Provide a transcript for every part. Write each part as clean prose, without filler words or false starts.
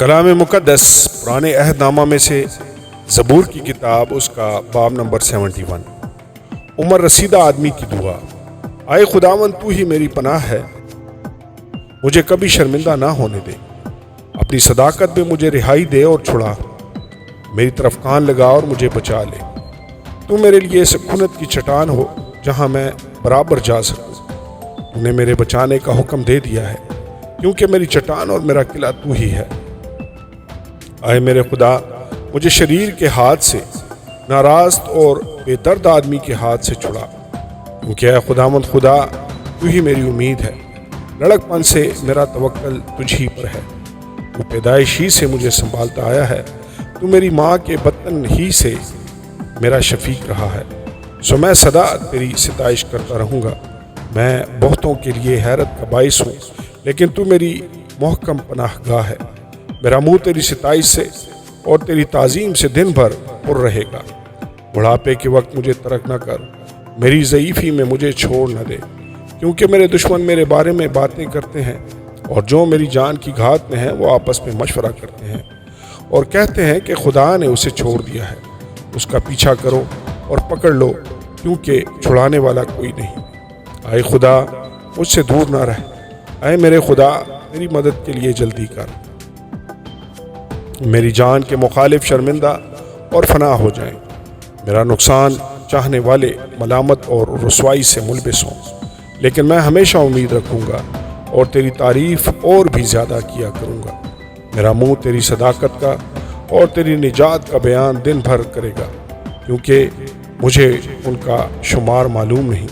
کلام مقدس پرانے عہد نامہ میں سے زبور کی کتاب، اس کا باب نمبر 71۔ عمر رسیدہ آدمی کی دعا۔ آئے خداوند، تو ہی میری پناہ ہے، مجھے کبھی شرمندہ نہ ہونے دے۔ اپنی صداقت میں مجھے رہائی دے اور چھڑا، میری طرف کان لگا اور مجھے بچا لے۔ تو میرے لیے سکونت کی چٹان ہو جہاں میں برابر جا سکوں۔ تو نے میرے بچانے کا حکم دے دیا ہے، کیونکہ میری چٹان اور میرا قلعہ تو ہی ہے۔ اے میرے خدا، مجھے شریر کے ہاتھ سے، ناراست اور بے درد آدمی کے ہاتھ سے چھڑا، کیونکہ اے خداوند خدا، تو ہی میری امید ہے۔ لڑک پن سے میرا توکل تجھ ہی پر ہے۔ تو پیدائش ہی سے مجھے سنبھالتا آیا ہے، تو میری ماں کے بطن ہی سے میرا شفیق رہا ہے۔ سو میں سدا تیری ستائش کرتا رہوں گا۔ میں بہتوں کے لیے حیرت کا باعث ہوں، لیکن تو میری محکم پناہ گاہ ہے۔ میرا منہ تیری ستائش سے اور تیری تعظیم سے دن بھر پر رہے گا۔ بڑھاپے کے وقت مجھے ترک نہ کر، میری ضعیفی میں مجھے چھوڑ نہ دے، کیونکہ میرے دشمن میرے بارے میں باتیں کرتے ہیں، اور جو میری جان کی گھات میں ہیں وہ آپس میں مشورہ کرتے ہیں اور کہتے ہیں کہ خدا نے اسے چھوڑ دیا ہے۔ اس کا پیچھا کرو اور پکڑ لو، کیونکہ چھڑانے والا کوئی نہیں۔ اے خدا، مجھ سے دور نہ رہ۔ اے میرے خدا، میری مدد کے لیے جلدی کر۔ میری جان کے مخالف شرمندہ اور فنا ہو جائیں۔ میرا نقصان چاہنے والے ملامت اور رسوائی سے ملبس ہوں، لیکن میں ہمیشہ امید رکھوں گا اور تیری تعریف اور بھی زیادہ کیا کروں گا۔ میرا منہ تیری صداقت کا اور تیری نجات کا بیان دن بھر کرے گا، کیونکہ مجھے ان کا شمار معلوم نہیں۔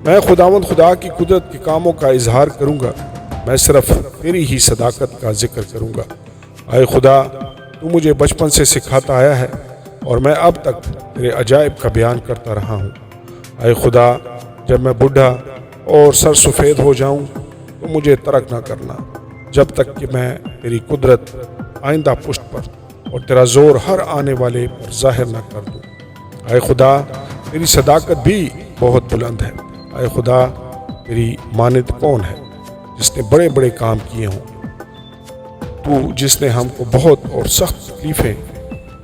میں خداوند خدا کی قدرت کے کاموں کا اظہار کروں گا، میں صرف تیری ہی صداقت کا ذکر کروں گا۔ اے خدا، تو مجھے بچپن سے سکھاتا آیا ہے، اور میں اب تک تیرے عجائب کا بیان کرتا رہا ہوں۔ اے خدا، جب میں بوڑھا اور سر سفید ہو جاؤں تو مجھے ترک نہ کرنا، جب تک کہ میں تیری قدرت آئندہ پشت پر اور تیرا زور ہر آنے والے پر ظاہر نہ کر دوں۔ اے خدا، تیری صداقت بھی بہت بلند ہے۔ اے خدا، تیری مانند کون ہے جس نے بڑے بڑے کام کیے ہوں؟ تو جس نے ہم کو بہت اور سخت تکلیفیں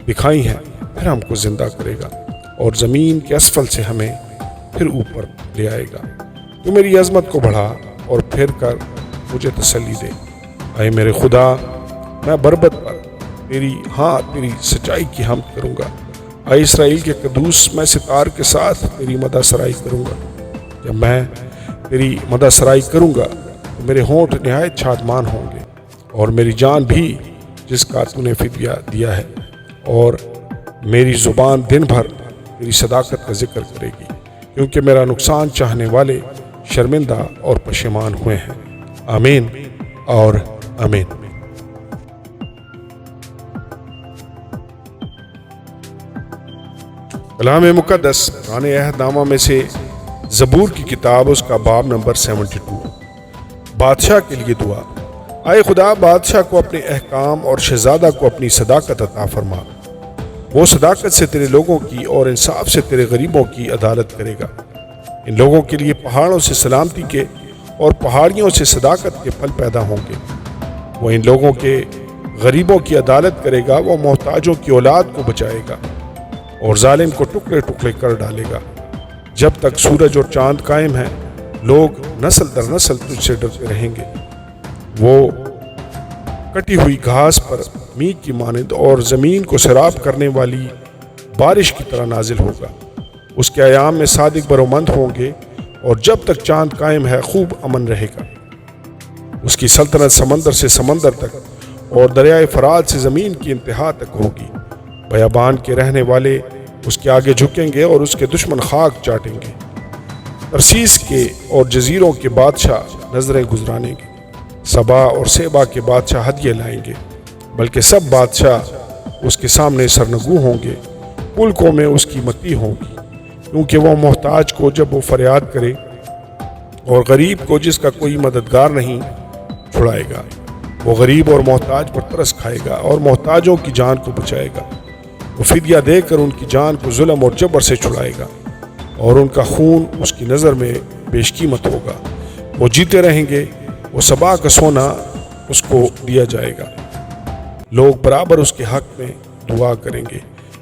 دکھائی ہیں، پھر ہم کو زندہ کرے گا اور زمین کے اسفل سے ہمیں پھر اوپر لے آئے گا۔ تو میری عظمت کو بڑھا اور پھر کر مجھے تسلی دے۔ اے میرے خدا، میں بربت پر تیری سچائی کی حمد کروں گا۔ اے اسرائیل کے قدوس، میں ستار کے ساتھ تیری مدح سرائی کروں گا۔ جب میں تیری مدح سرائی کروں گا تو میرے ہونٹ نہایت شادمان ہوں گے، اور میری جان بھی جس کا تو نے فدیہ دیا ہے، اور میری زبان دن بھر تیری صداقت کا ذکر کرے گی، کیونکہ میرا نقصان چاہنے والے شرمندہ اور پشیمان ہوئے ہیں۔ آمین اور آمین۔ کلام مقدس پرانے عہد نامہ میں سے زبور کی کتاب، اس کا باب نمبر 72۔ بادشاہ کے لیے دعا۔ اے خدا، بادشاہ کو اپنے احکام اور شہزادہ کو اپنی صداقت عطا فرما۔ وہ صداقت سے تیرے لوگوں کی اور انصاف سے تیرے غریبوں کی عدالت کرے گا۔ ان لوگوں کے لیے پہاڑوں سے سلامتی کے اور پہاڑیوں سے صداقت کے پھل پیدا ہوں گے۔ وہ ان لوگوں کے غریبوں کی عدالت کرے گا، وہ محتاجوں کی اولاد کو بچائے گا اور ظالم کو ٹکڑے ٹکڑے کر ڈالے گا۔ جب تک سورج اور چاند قائم ہیں، لوگ نسل در نسل تجھ سے ڈرتے رہیں گے۔ وہ کٹی ہوئی گھاس پر میغ کی مانند اور زمین کو سیراب کرنے والی بارش کی طرح نازل ہوگا۔ اس کے ایام میں صادق برومند ہوں گے، اور جب تک چاند قائم ہے خوب امن رہے گا۔ اس کی سلطنت سمندر سے سمندر تک اور دریائے فرات سے زمین کی انتہا تک ہوگی۔ بیابان کے رہنے والے اس کے آگے جھکیں گے اور اس کے دشمن خاک چاٹیں گے۔ ترسیس کے اور جزیروں کے بادشاہ نظریں گزرانیں گے۔ سبا اور سیبا کے بادشاہ ہدیے لائیں گے، بلکہ سب بادشاہ اس کے سامنے سرنگو ہوں گے۔ ملکوں میں اس کی متی ہوگی، کیونکہ وہ محتاج کو جب وہ فریاد کرے اور غریب کو جس کا کوئی مددگار نہیں چھڑائے گا۔ وہ غریب اور محتاج پر ترس کھائے گا اور محتاجوں کی جان کو بچائے گا۔ وہ فدیہ دے کر ان کی جان کو ظلم اور جبر سے چھڑائے گا، اور ان کا خون اس کی نظر میں بیش قیمت ہوگا۔ وہ جیتے رہیں گے، وہ سبا کا سونا اس کو دیا جائے گا۔ لوگ برابر اس کے حق میں دعا کریں گے،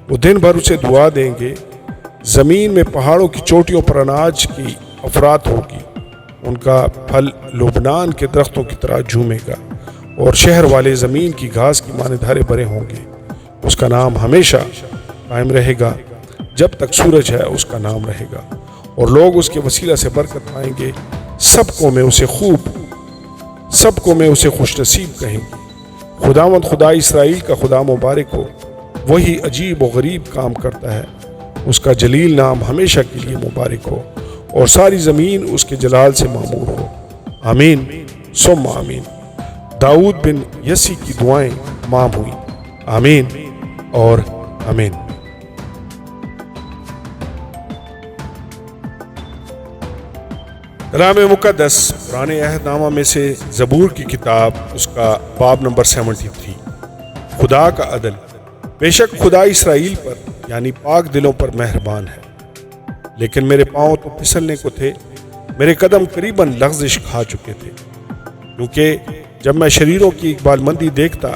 وہ دن بھر اسے دعا دیں گے۔ زمین میں پہاڑوں کی چوٹیوں پر اناج کی افراط ہوگی، ان کا پھل لبنان کے درختوں کی طرح جھومے گا، اور شہر والے زمین کی گھاس کی مانند ہرے بھرے ہوں گے۔ اس کا نام ہمیشہ قائم رہے گا، جب تک سورج ہے اس کا نام رہے گا، اور لوگ اس کے وسیلہ سے برکت پائیں گے۔ سب کو میں اسے خوش نصیب کہیں گے۔ خداوند خدا اسرائیل کا خدا مبارک ہو، وہی عجیب و غریب کام کرتا ہے، اس کا جلیل نام ہمیشہ کے لیے مبارک ہو، اور ساری زمین اس کے جلال سے معمور ہو۔ آمین ثم آمین۔ داؤد بن یسی کی دعائیں تمام ہوئیں۔ آمین اور آمین۔ کلام مقدس پرانے عہد نامہ میں سے زبور کی کتاب، اس کا باب نمبر 73، خدا کا عدل۔ بے شک خدا اسرائیل پر یعنی پاک دلوں پر مہربان ہے، لیکن میرے پاؤں تو پھسلنے کو تھے، میرے قدم قریباً لغزش کھا چکے تھے، کیونکہ جب میں شریروں کی اقبال مندی دیکھتا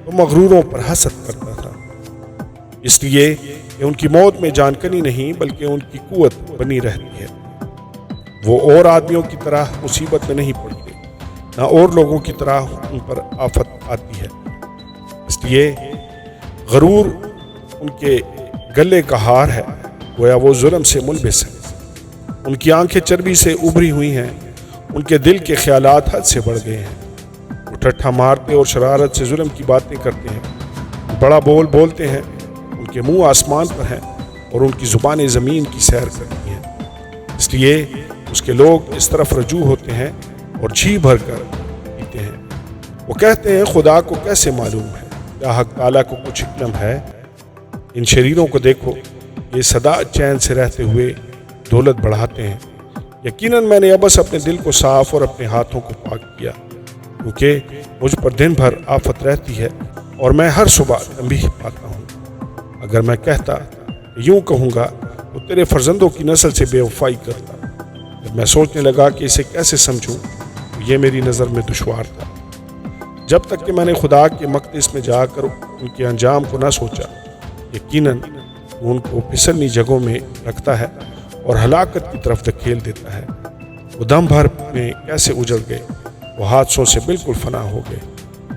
تو مغروروں پر حسد کرتا تھا، اس لیے کہ ان کی موت میں جان کنی نہیں بلکہ ان کی قوت بنی رہتی ہے۔ وہ اور آدمیوں کی طرح مصیبت میں نہیں پڑتے، نہ اور لوگوں کی طرح ان پر آفت آتی ہے، اس لیے غرور ان کے گلے کا ہار ہے، گویا وہ ظلم سے ملبس ہے۔ ان کی آنکھیں چربی سے ابھری ہوئی ہیں، ان کے دل کے خیالات حد سے بڑھ گئے ہیں۔ وہ ٹھٹھا مارتے اور شرارت سے ظلم کی باتیں کرتے ہیں، بڑا بول بولتے ہیں، ان کے منہ آسمان پر ہیں اور ان کی زبانیں زمین کی سیر کرتی ہیں، اس لیے اس کے لوگ اس طرف رجوع ہوتے ہیں اور جھی بھر کر پیتے ہیں۔ وہ کہتے ہیں خدا کو کیسے معلوم ہے، کیا حق تعالیٰ کو کچھ علم ہے؟ ان شریروں کو دیکھو، یہ سدا چین سے رہتے ہوئے دولت بڑھاتے ہیں۔ یقیناً میں نے ابس اپنے دل کو صاف اور اپنے ہاتھوں کو پاک کیا، کیونکہ مجھ پر دن بھر آفت رہتی ہے اور میں ہر صبح تنبیہ پاتا ہوں۔ اگر میں کہتا یوں کہوں گا تو تیرے فرزندوں کی نسل سے بے وفائی کرتا۔ جب میں سوچنے لگا کہ اسے کیسے سمجھوں تو یہ میری نظر میں دشوار تھا، جب تک کہ میں نے خدا کے مقدس میں جا کر ان کے انجام کو نہ سوچا۔ یقیناً وہ ان کو پھسلنی جگہوں میں رکھتا ہے اور ہلاکت کی طرف دھکیل دیتا ہے۔ وہ دم بھر میں کیسے اجڑ گئے، وہ حادثوں سے بالکل فنا ہو گئے۔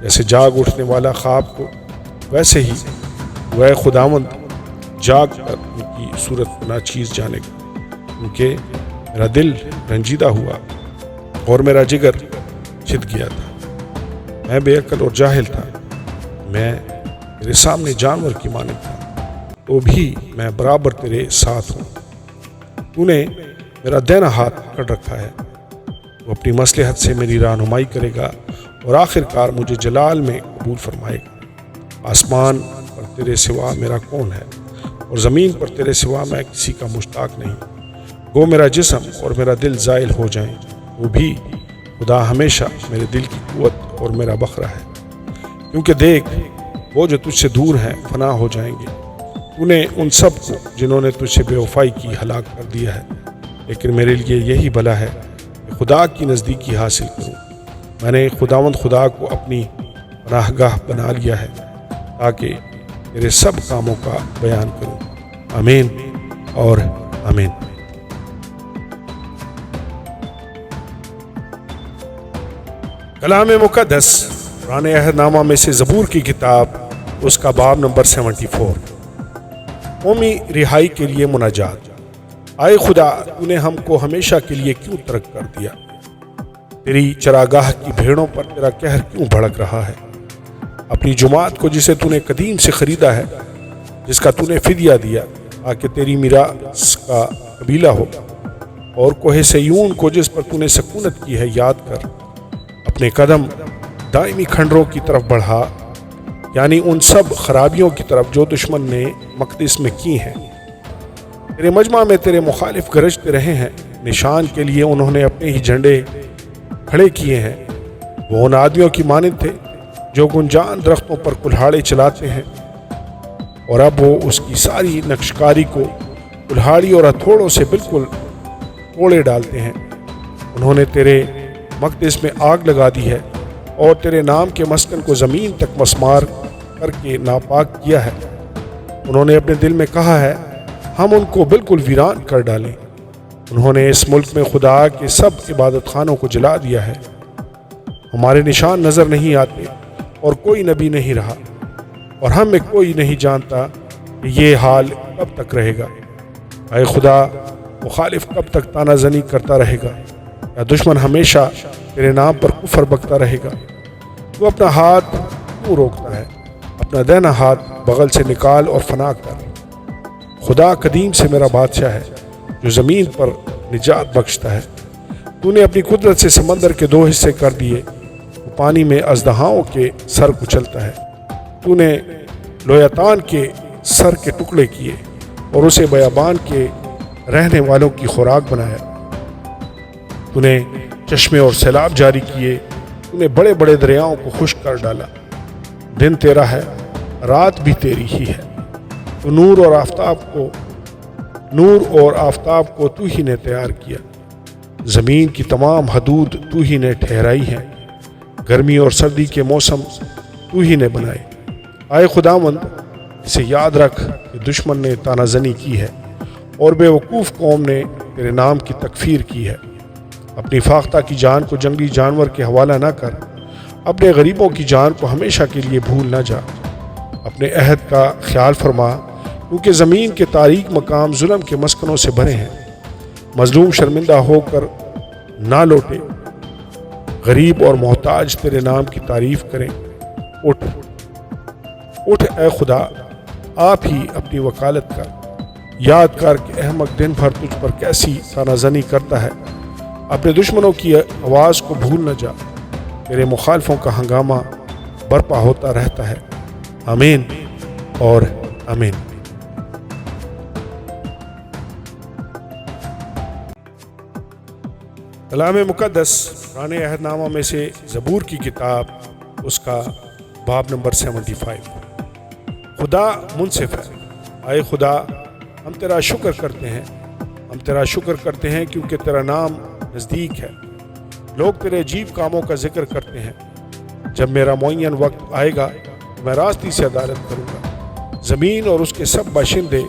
جیسے جاگ اٹھنے والا خواب کو، ویسے ہی وہ اے خداوند جاگ کر ان کی صورت کو ناچیز جانے گا، کیونکہ میرا دل رنجیدہ ہوا اور میرا جگر چھت گیا تھا۔ میں بے عقل اور جاہل تھا، میں تیرے سامنے جانور کی مانند تھا، تو بھی میں برابر تیرے ساتھ ہوں۔ تو نے میرا دائنا ہاتھ پکڑ رکھا ہے، وہ اپنی مصلحت سے میری رہنمائی کرے گا اور آخر کار مجھے جلال میں قبول فرمائے گا۔ آسمان پر تیرے سوا میرا کون ہے، اور زمین پر تیرے سوا میں کسی کا مشتاق نہیں۔ گو میرا جسم اور میرا دل زائل ہو جائیں، وہ بھی خدا ہمیشہ میرے دل کی قوت اور میرا بخرا ہے۔ کیونکہ دیکھ، وہ جو تجھ سے دور ہیں فنا ہو جائیں گے۔ تو نے ان سب کو جنہوں نے تجھ سے بے وفائی کی ہلاک کر دیا ہے، لیکن میرے لیے یہی بھلا ہے کہ خدا کی نزدیکی حاصل کروں۔ میں نے خداوند خدا کو اپنی پناہ گاہ بنا لیا ہے، تاکہ تیرے سب کاموں کا بیان کروں۔ آمین اور آمین۔ کلام مقدس پرانے عہد نامہ میں سے زبور کی کتاب، اس کا باب نمبر 74، قومی رہائی کے لیے مناجات۔ آئے خدا، تو نے ہم کو ہمیشہ کے لیے کیوں ترک کر دیا؟ تیری چراگاہ کی بھیڑوں پر تیرا قہر کیوں بھڑک رہا ہے؟ اپنی جماعت کو جسے تو نے قدیم سے خریدا ہے، جس کا تو نے فدیہ دیا تاکہ تیری میراث کا قبیلہ ہو، اور کوہ سیون کو جس پر تو نے سکونت کی ہے یاد کر۔ اپنے قدم دائمی کھنڈروں کی طرف بڑھا، یعنی ان سب خرابیوں کی طرف جو دشمن نے مقدس میں کی ہیں۔ تیرے مجمع میں تیرے مخالف گرجتے رہے ہیں، نشان کے لیے انہوں نے اپنے ہی جھنڈے کھڑے کیے ہیں۔ وہ ان آدمیوں کی مانند تھے جو گنجان درختوں پر کلہاڑے چلاتے ہیں، اور اب وہ اس کی ساری نقشکاری کو کلہاڑی اور ہتھوڑوں سے بالکل توڑے ڈالتے ہیں۔ انہوں نے تیرے مقدس میں آگ لگا دی ہے اور تیرے نام کے مسکن کو زمین تک مسمار کر کے ناپاک کیا ہے۔ انہوں نے اپنے دل میں کہا ہے ہم ان کو بالکل ویران کر ڈالیں۔ انہوں نے اس ملک میں خدا کے سب عبادت خانوں کو جلا دیا ہے۔ ہمارے نشان نظر نہیں آتے اور کوئی نبی نہیں رہا، اور ہم میں کوئی نہیں جانتا کہ یہ حال کب تک رہے گا۔ اے خدا، مخالف کب تک تانا زنی کرتا رہے گا، یا دشمن ہمیشہ تیرے نام پر کفر بکتا رہے گا؟ تو اپنا ہاتھ کیوں روکتا ہے؟ اپنا دہنا ہاتھ بغل سے نکال اور فنا کر۔ خدا قدیم سے میرا بادشاہ ہے جو زمین پر نجات بخشتا ہے۔ تو نے اپنی قدرت سے سمندر کے 2 حصے کر دیے، وہ پانی میں اژدہاؤں کے سر کچلتا ہے۔ تو نے لویتان کے سر کے ٹکڑے کیے اور اسے بیابان کے رہنے والوں کی خوراک بنایا۔ تو نے چشمے اور سیلاب جاری کیے، تو نے بڑے بڑے دریاؤں کو خشک کر ڈالا۔ دن تیرا ہے، رات بھی تیری ہی ہے۔ تو نور اور آفتاب کو تو ہی نے تیار کیا۔ زمین کی تمام حدود تو ہی نے ٹھہرائی ہیں۔ گرمی اور سردی کے موسم تو ہی نے بنائے۔ اے خداوند، اسے یاد رکھ کہ دشمن نے تانا زنی کی ہے اور بے وقوف قوم نے تیرے نام کی تکفیر کی ہے۔ اپنی فاختہ کی جان کو جنگلی جانور کے حوالہ نہ کر، اپنے غریبوں کی جان کو ہمیشہ کے لیے بھول نہ جا۔ اپنے عہد کا خیال فرما، کیونکہ زمین کے تاریک مقام ظلم کے مسکنوں سے بھرے ہیں۔ مظلوم شرمندہ ہو کر نہ لوٹے، غریب اور محتاج تیرے نام کی تعریف کریں۔ اٹھ اے خدا، آپ ہی اپنی وکالت کر۔ یاد کر کہ احمق دن بھر تجھ پر کیسی تانا زنی کرتا ہے۔ اپنے دشمنوں کی آواز کو بھول نہ جا، تیرے مخالفوں کا ہنگامہ برپا ہوتا رہتا ہے۔ آمین اور آمین۔ کلام مقدس پرانے عہد نامہ میں سے زبور کی کتاب، اس کا باب نمبر 75۔ خدا منصف ہے۔ اے خدا، ہم تیرا شکر کرتے ہیں، ہم تیرا شکر کرتے ہیں کیونکہ تیرا نام نزدیک ہے۔ لوگ تیرے عجیب کاموں کا ذکر کرتے ہیں۔ جب میرا معین وقت آئے گا تو میں راستی سے عدالت کروں گا۔ زمین اور اس کے سب باشندے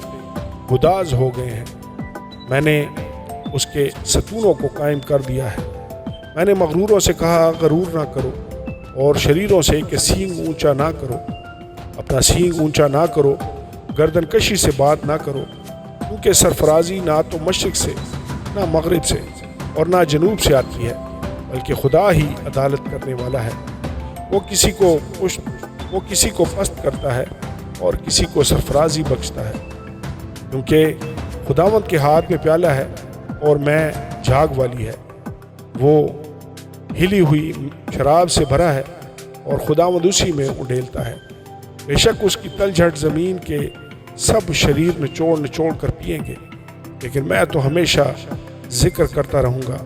گداز ہو گئے ہیں۔ میں نے اس کے ستونوں کو قائم کر دیا ہے۔ میں نے مغروروں سے کہا غرور نہ کرو، اور شریروں سے کہ سینگ اونچا نہ کرو۔ اپنا سینگ اونچا نہ کرو، گردن کشی سے بات نہ کرو، کیونکہ سرفرازی نہ تو مشرق سے، نہ مغرب سے، اور نہ جنوب سے آتی ہے، بلکہ خدا ہی عدالت کرنے والا ہے۔ وہ کسی کو پست کرتا ہے اور کسی کو سرفرازی بخشتا ہے۔ کیونکہ خداوند کے ہاتھ میں پیالہ ہے اور میں جھاگ والی ہے۔ وہ ہلی ہوئی شراب سے بھرا ہے اور خداوند اسی میں اڈیلتا ہے۔ بے شک اس کی تلجھٹ زمین کے سب شریر نچوڑ کر پئیں گے، لیکن میں تو ہمیشہ ذکر کرتا رہوں گا۔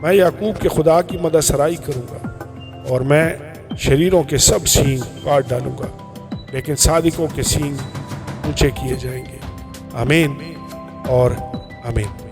میں یعقوب کے خدا کی مدد سرائی کروں گا، اور میں شریروں کے سب سینگ کاٹ ڈالوں گا، لیکن صادقوں کے سینگ اونچے کیے جائیں گے۔ آمین اور آمین۔